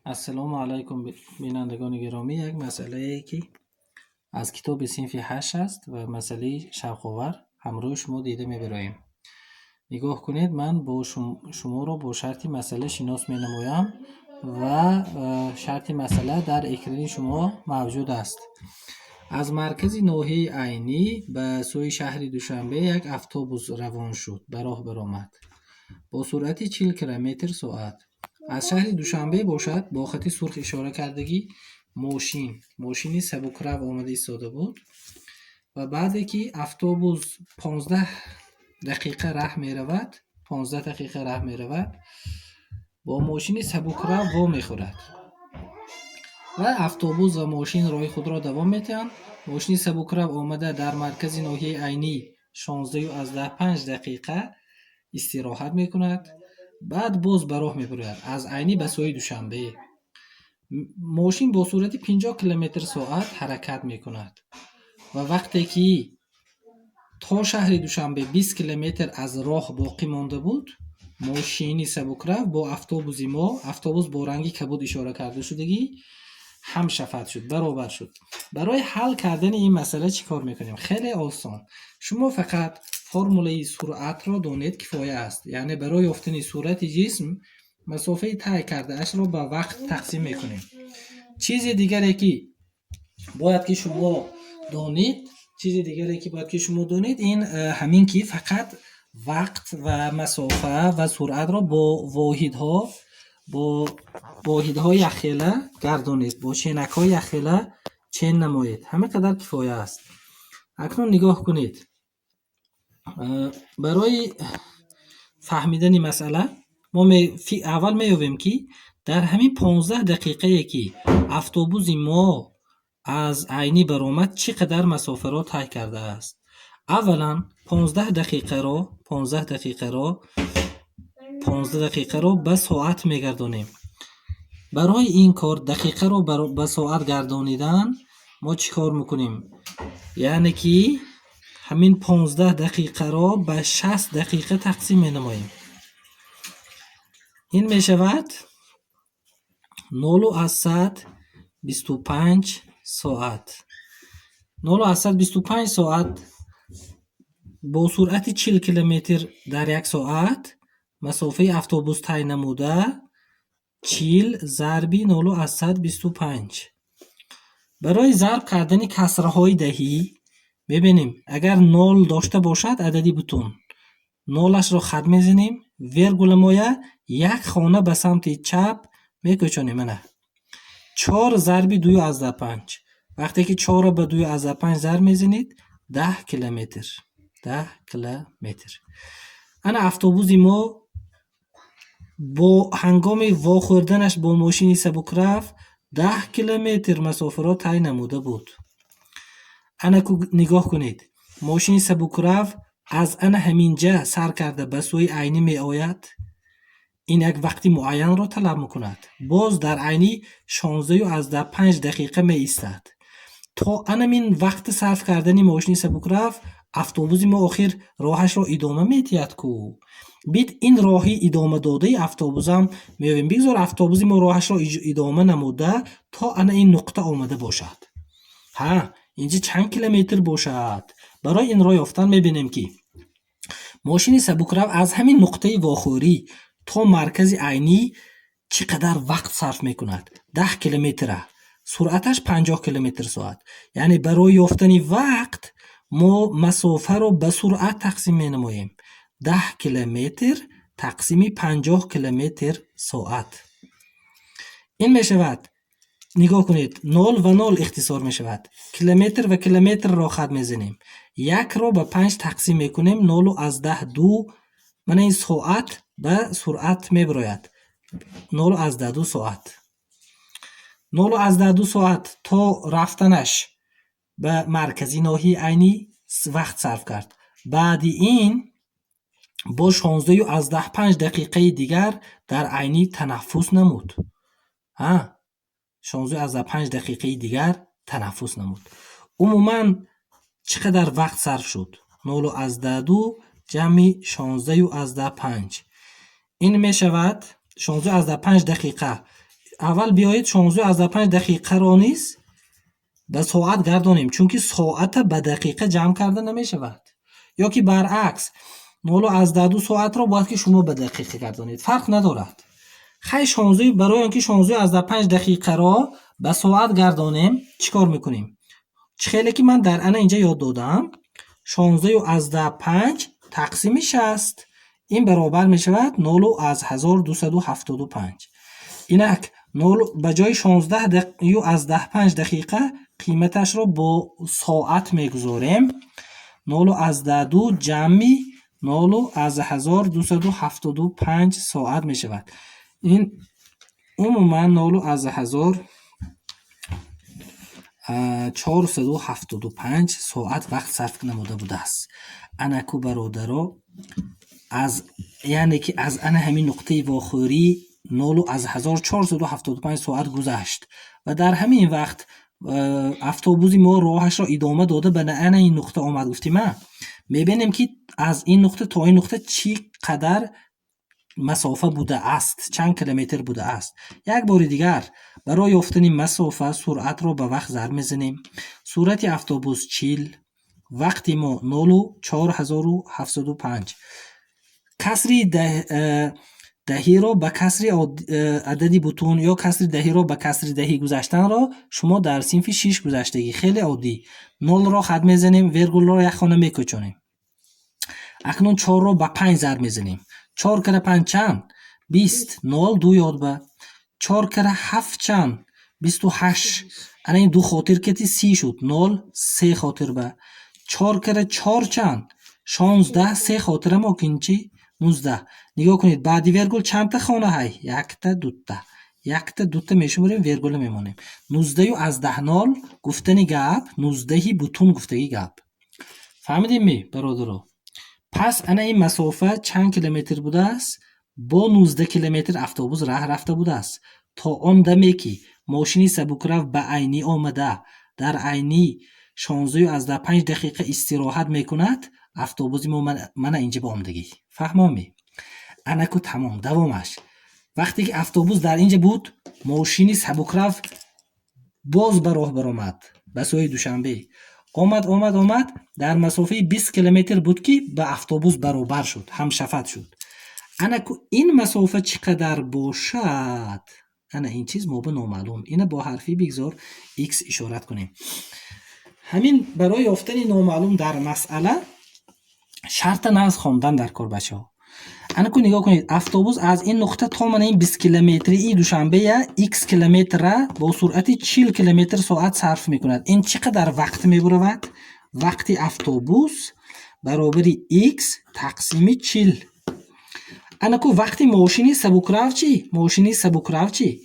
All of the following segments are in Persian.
السلام علیکم بینندگان گرامی. یک مسئله ای که از کتاب صنف 8 است و مسئله شوق‌آور همراه شما دیده می‌بریم. نگاه کنید، من با شما را با شرط مسئله شناس می‌نمایم و شرط مسئله در اکران شما موجود است. از مرکز ناحیه عینی به سوی شهر دوشنبه یک اتوبوس روان شد. به راه برآمد با سرعت 40 کیلومتر ساعت. از شهر دوشنبه باشد. با خط سرخ اشاره کردگی ماشینی سبکرو آمده ایستاده بود و بعد که اتوبوس 15 دقیقه راه می رود با ماشین سبکرو وا می خورد و اتوبوس و ماشین راه خود را دوام می‌دهند. ماشین سبکرو آمده در مرکز ناحیه عینی 16:15 دقیقه استراحت میکند. بعد باز به راه می‌براید از عینی به سوی دوشنبه. ماشین با سرعت 50 کیلومتر ساعت حرکت میکند و وقتی که تا شهر دوشنبه 20 کیلومتر از راه باقی مانده بود، ماشین سبکرو با اتوبوس با رنگی کبود اشاره کرده شدگی هم شفت شد، برابر شد. برای حل کردن این مسئله چی کار میکنیم؟ خیلی آسان. شما فقط فرموله سرعت را دانید کفایه است. یعنی برای یافتن سرعت جسم مسافه طی کرده اش را به وقت تقسیم میکنیم. چیز دیگری که باید که شما دانید این همین که فقط وقت و مسافه و سرعت را با واحدهای یخیله گردانید، با چینک‌های یخیله چین نمایید. همه قدر کفایه است. اکنون نگاه کنید، برای فهمیدن مسئله ما اول می‌یابیم که در همین 15 دقیقه که اتوبوس ما از عینی برآمد چقدر مسافه را طی کرده است. اولا 15 دقیقه را به ساعت میگردانیم. برای این کار دقیقه را به ساعت گردانیدن ما چی کار میکنیم؟ یعنی که همین 15 دقیقه را به 60 دقیقه تقسیم می‌نماییم. این میشود 0.25 ساعت. 0.25 ساعت با سرعت 40 کیلومتر در یک ساعت مسافه اتوبوس طی نموده 40 ضرب 0.25. برای ضرب کردن کسرهای دهی ببینیم، اگر 0 داشته باشد عددی بتون، 0 را خط میزنیم، ویرگول مایه یک خانه به سمت چپ میکشانیم. 4 ضرب 2.5. وقتی که 4 را به 2.5 ضرب میزنید 10 کیلومتر. انا اتوبوس ما با هنگام واخوردنش با ماشین سبکرو 10 کیلومتر مسافه را طی نموده بود. انا نگاه کنید، ماشین سبکرو از انا همینجا سر کرده به سوی عینی می آید. این یک وقتی معین را طلب میکند. باز در عینی 16:15 دقیقه می ایستد. تا این وقت صرف کردن ماشین سبکرو اتوبوس ما آخر راهش را ادامه میدهد کو. بید این راهی ادامه داده اتوبوس هم میبینیم. بگذار اتوبوس ما راهش را ادامه نموده تا این نقطه آمده باشد. اینجا چند کیلومتر باشد؟ برای این راه یافتن میبینیم که ماشین سبکرو از همین نقطه واخوری تا مرکز عینی چقدر وقت صرف میکند؟ 10 کیلومتر. سرعتش 50 کیلومتر ساعت. یعنی برای یافتن وقت ما مسافه رو به سرعت تقسیم می‌نماییم. 10 کیلومتر تقسیم 50 کیلومتر ساعت. این میشود، نگاه کنید، 0 و 0 اختصار میشود. کیلومتر و کیلومتر را خط میزنیم. 1 را به 5 تقسیم میکنیم. 0.2. من این ساعت به سرعت میبراید 0.2 ساعت. 0.2 ساعت تا رفتنش به مرکزی ناحیه عینی وقت صرف کرد. بعد این با 16:15 دقیقه دیگر در عینی تنفس نمود. 16:15 دقیقه دیگر تنفس نمود. عموما چقدر وقت صرف شد؟ 0.2 جمع 16:15. این می شود 16:15 دقیقه اول بیایید 16 دقیقه را نیز به ساعت گردانیم، چونکه ساعت به دقیقه جمع کرده نمی شود. یا که برعکس 0.2 ساعت را باید که شما به دقیقه گردانید، فرق ندارد. خیلی 16 برای اینکه 16 دقیقه را به ساعت گردانیم چیکار میکنیم؟ خیلی که من در انا اینجا یاد دادم 16 تقسیم 60 این برابر می شود 0.1275. اینک به جای 16 دقیقه قیمتش را با ساعت میگذاریم. 0.2 جمعی 0.1275 ساعت می شود. این عموما 0.475 ساعت وقت صرف نموده بوده است. انکو برادرها یعنی که از انا همین نقطه واخوری 0.1475 ساعت گذشت و در همین وقت اتوبوسی ما راهش را ادامه داده به انا این نقطه آمد. گفتیم میبینیم که از این نقطه تا این نقطه چی قدر مسافه بوده است، چند کیلومتر بوده است. یک بار دیگر برای یافتن مسافه سرعت را به وقت ضرب میزنیم. سرعت اتوبوس 40، وقتی ما 0.4705. کسری دهی را به کسری عددی بوتون یا کسری دهی را به کسری دهی گذاشتن را شما در صنف 6 گذشتگی خیلی عادی 0 را خط میزنیم، ویرگول را یک خانه میکوچونیم. اکنون 4 را به 5 ضرب میزنیم. 4 کره 5 چند؟ 20. 0 2 یاد به 4 کره 7 چند؟ 28. انا این 2 خاطر کتی 30 شد. 0 3 خاطر به 4 کره 4 چند؟ 16. 3 خاطر ما کنچی 19. نگاه کنید بعدی ویرگول چند تا خانه های؟ یک تا دو تا. یک تا دو تا میشماریم، ویرگول میمونیم. 19 از 10 0 گفتنی گپ، 19 بوتون گفتگی گپ. فهمیدیم می برادرها؟ پس انا این مسافه چند کیلومتر بوده است؟ با 19 کیلومتر اتوبوس راه رفته بوده است. تا آن دمی که ماشین سبکرو به عینی آمده در عینی 16 دقیقه استراحت میکند، اتوبوس ما من اینجا با آمدگی. فهمامی؟ انکو تمام دوامش. وقتی که اتوبوس در اینجا بود، ماشین سبکرو باز به راه برآمد به سوی دوشنبه. آمد در مسافه 20 کیلومتر بود که به اتوبوس برابر شد، هم شفت شد. انکو این مسافه چقدر باشد؟ انا این چیز ما به نامعلوم، اینه با حرفی بگذار x اشارت کنیم. همین برای یافتن نامعلوم در مسئله شرط نقض خواندن در کار بچه‌ها. انکو نگاه کنید اتوبوس از این نقطه تا من این 20 کیلومتری دوشنبه x کیلومتر با سرعت 40 کیلومتر ساعت صرف میکند. این چقدر وقت میبرد؟ وقتی اتوبوس برابری x تقسیم 40. انکو وقتی ماشینی سبکرو چی؟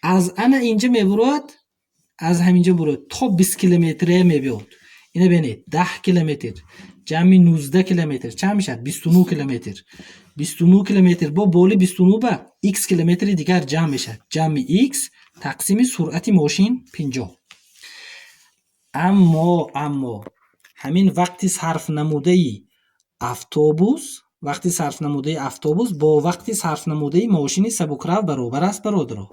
از انا اینجا میبرد، از همینجا برد تا 20 کیلومتر میبرد. اینو ببینید 10 کیلومتر جمعی 19 کیلومتر چند میشه؟ 29 کیلومتر. 29 کیلومتر با بالا 29 به x کیلومتر دیگر جمع میشه. جمع x تقسیم سرعت ماشین 50. اما همین وقتی صرف نموده اتوبوس با وقتی صرف نموده ماشین سبکرو برابر است برادرها.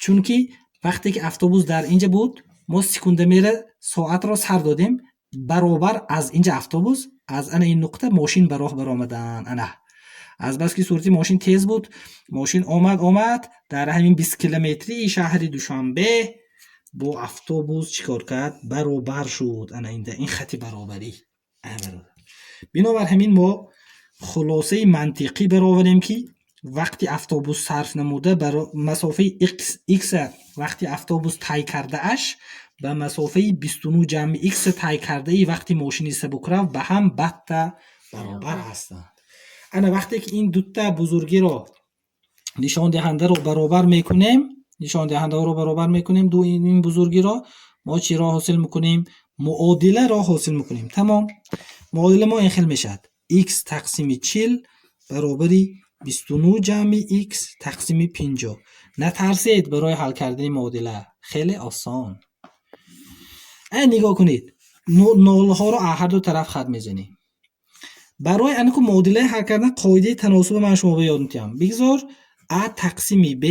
چون که وقتی که اتوبوس در اینجا بود ما سکونده میره ساعت را سر دادیم، برابر از اینجا اتوبوس از انا این نقطه ماشین به راه برآمدن. انا از بس که سرعت ماشین تیز بود، ماشین آمد در همین 20 کیلومتری شهر دوشنبه با اتوبوس چیکار کرد؟ برابر شد. انا این خط برابری. بنابر همین ما خلاصه منطقی برآوریم که وقتی اتوبوس صرف نموده برای مسافه x وقتی اتوبوس طی کرده اش به مسافه 29 جمع x طی کرده ای وقتی ماشین سبکرو به هم بطه برابر هستند. انا وقتی که این دوتا بزرگی را نشان دهنده رو برابر میکنیم دو این بزرگی را ما چی را حاصل میکنیم؟ معادله را حاصل میکنیم. تمام. معادله ما این خیلی میشد x تقسیم 40 برابری 29 جمع x تقسیم 50. نترسید برای حل کردن معادله، خیلی آسان. نگاه کنید نول ها را هر دو طرف خط میزنیم. برای انکو معادله حل کردن قاعده تناسب من شما به یاد میتونم. بگذار a تقسیم b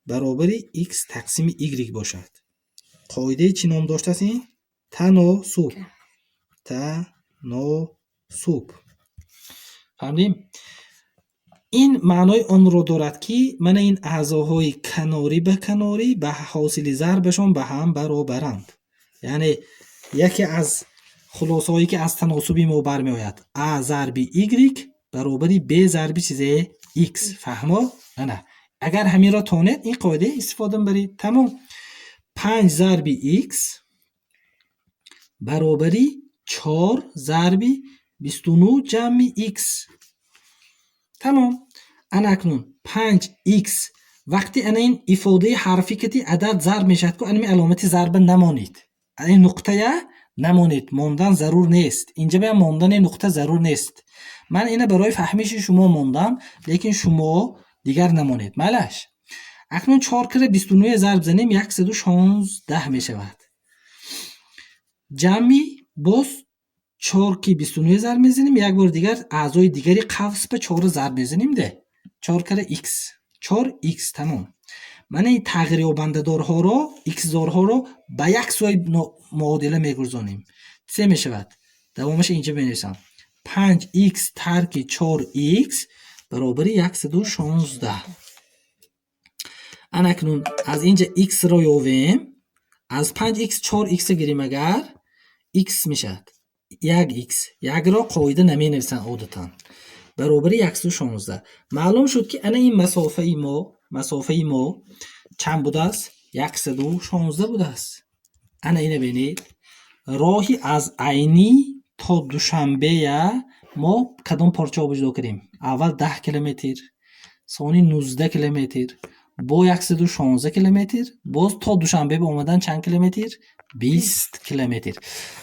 برابری x تقسیم y باشد. قاعده چی نام داشته است این؟ تناسب. تناسب. فهمیدیم؟ این معنای آن را دارد که من این اعضاهای کناری به کناری به حاصل ضربشان به هم برابرند. یعنی یکی از خلاصه‌هایی که از تناسبی ما برمی آید a ضرب y برابری b ضرب چیزه x. فهمو؟ نه. اگر همین را تانید این قاعده استفاده برید. تمام. 5 ضرب x برابری 4 ضرب 29 جمع x. تمام. انا اکنون 5x وقتی انا این ifade حرفی که عدد ضرب میشد که انا علامت ضرب نمانید. این نقطه نمانید. ماندن ضرور نیست. اینجا به ماندن نقطه ضرور نیست. من اینه برای فهمیش شما ماندم لیکن شما دیگر نمانید. مالش. اکنون 4 کره 29 ضرب زنیم 116 می شود. جمعی باز 4 که 29 ضرب میزنیم یک بار دیگر اعضای دیگری قوس به 4 ضرب میزنیم ده 4 کره x 4x. تمام. من این تغییر یابنده‌دارها را x دارها را به یک سوی معادله میگذاریم. چه میشود؟ دوامش اینجا بنویسم. 5x ترک 4x برابر 116. انا اکنون از اینجا x را یابیم. از 5x 4x گیریم اگر x میشد 1x. یک را قاعده نمی نویسن عادتا. برابر 116. معلوم شد که انا این مسافه ما چند بوده است؟ 116 بوده است. انا اینه بینید. راهی از عینی تا دوشنبه ما کدام پارچه آبجدا کردیم؟ اول 10 کیلومتر، ثانی 19 کیلومتر، با 116 کیلومتر، باز تا دوشنبه به اومدن چند کیلومتر؟ 20 کیلومتر.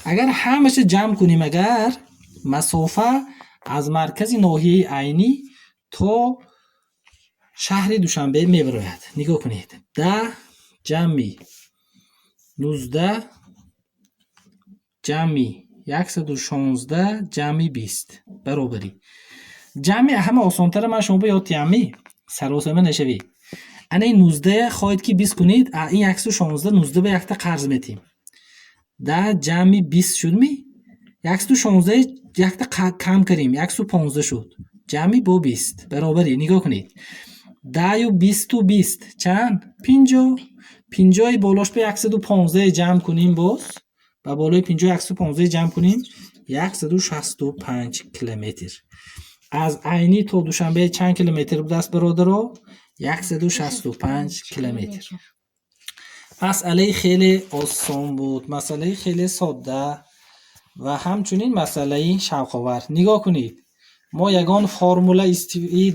اگر همش جمع کنیم اگر مسافه از مرکز ناحیه عینی تا شهر دوشنبه میبراید. نگاه کنید. 10 جمعی 19 جمعی 116 جمعی 20 برابری. جمعی همه آسانتر من شما باید تیمی سراسمه نشوی. انا این 19 خواهید که 20 کنید. این 116 19 به یک تا قرض میتیم. 10 جمعی 20 شد می 116 یک تا کم کریم 115 شد. جمعی با 20 برابری. نگاه کنید. 10 و 20 و 20 چند؟ 50. 50 بالاش به 115 جمع کنیم باز و بالای 50 115 جمع کنیم 165 کیلومتر. از عینی تا دوشنبه چند کیلومتر بود است برادرها؟ 165 کیلومتر. مسئله خیلی آسان بود. مسئله خیلی ساده و همچنین مسئله شوق‌آور. نگاه کنید. ما یگان فرمول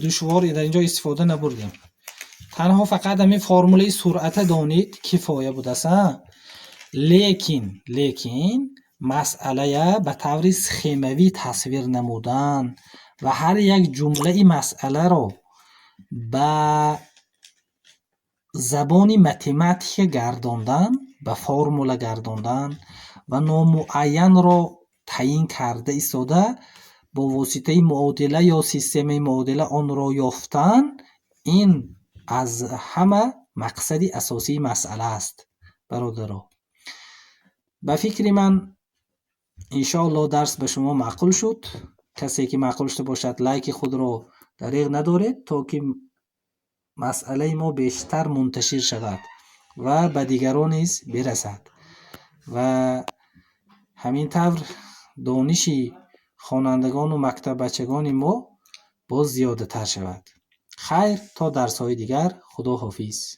دشوار در اینجا استفاده نبردیم. تنها فقط همین فرمول سرعت دانید کفایه بود است. لیکن مسئله به طور سخیموی تصویر نمودن و هر یک جمله مسئله را به زبان متماتیک گرداندن، به فرمول گرداندن و نامعین را تعیین کرده ایستاده با واسطه معادله یا سیستم معادله آن را یافتن، این از همه مقصد اساسی مسئله است برادرها. به فکر من انشاءالله درس به شما معقول شد. کسی که معقول شده باشد لایک خود را دریغ ندارید تا که مسئله ما بیشتر منتشر شود و به دیگران نیز برسد و همین طور دانش خوانندگان و مکتب بچگان ما باز زیاده تر شود. خیر تا درس های دیگر. خدا حافظ.